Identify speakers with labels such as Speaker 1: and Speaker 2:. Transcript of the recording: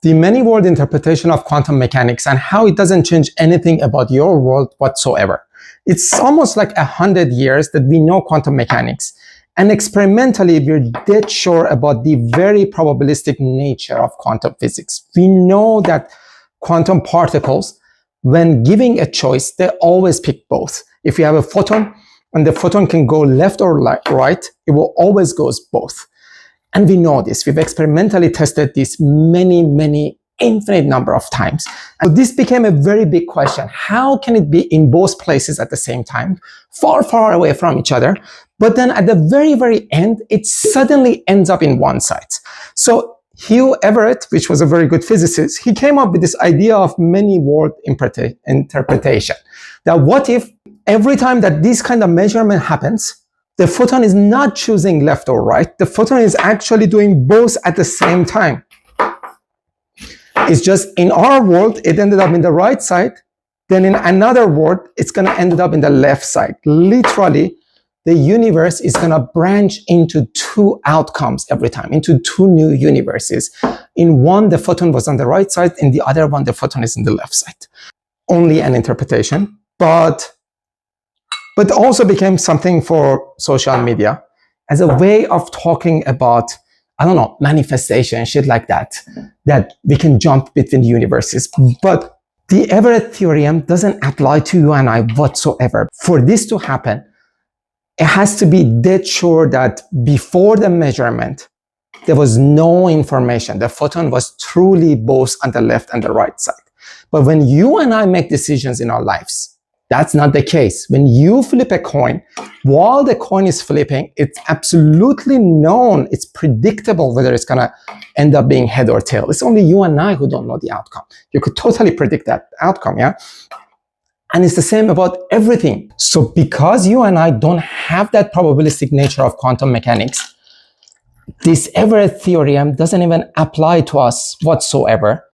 Speaker 1: the many world interpretation of quantum mechanics and how it doesn't change anything about your world whatsoever. It's almost like 100 years that we know quantum mechanics. And experimentally, we're dead sure about the very probabilistic nature of quantum physics. We know that quantum particles, when giving a choice, they always pick both. If you have a photon and the photon can go left or right, it will always go both. And we know this. We've experimentally tested this many, infinite number of times. And so this became a very big question. How can it be in both places at the same time, far away from each other? But then at the very end, it suddenly ends up in one side. So Hugh Everett, which was a very good physicist, he came up with this idea of many world interpretation. That what if every time that this kind of measurement happens, the photon is not choosing left or right, the photon is actually doing both at the same time. It's just in our world, it ended up in the right side. Then in another world, it's going to end up in the left side. Literally, the universe is going to branch into two outcomes every time, into two new universes. In one, the photon was on the right side. In the other one, the photon is on the left side. Only an interpretation, but also became something for social media as a way of talking about, I don't know, manifestation, shit like that we can jump between universes. But the Everett theorem doesn't apply to you and I whatsoever. For this to happen, it has to be dead sure that before the measurement, there was no information. The photon was truly both on the left and the right side. But when you and I make decisions in our lives, that's not the case. When you flip a coin, while the coin is flipping, it's absolutely known, it's predictable whether it's going to end up being head or tail. It's only you and I who don't know the outcome. You could totally predict that outcome, yeah? And it's the same about everything. So because you and I don't have that probabilistic nature of quantum mechanics, this Everett theorem doesn't even apply to us whatsoever.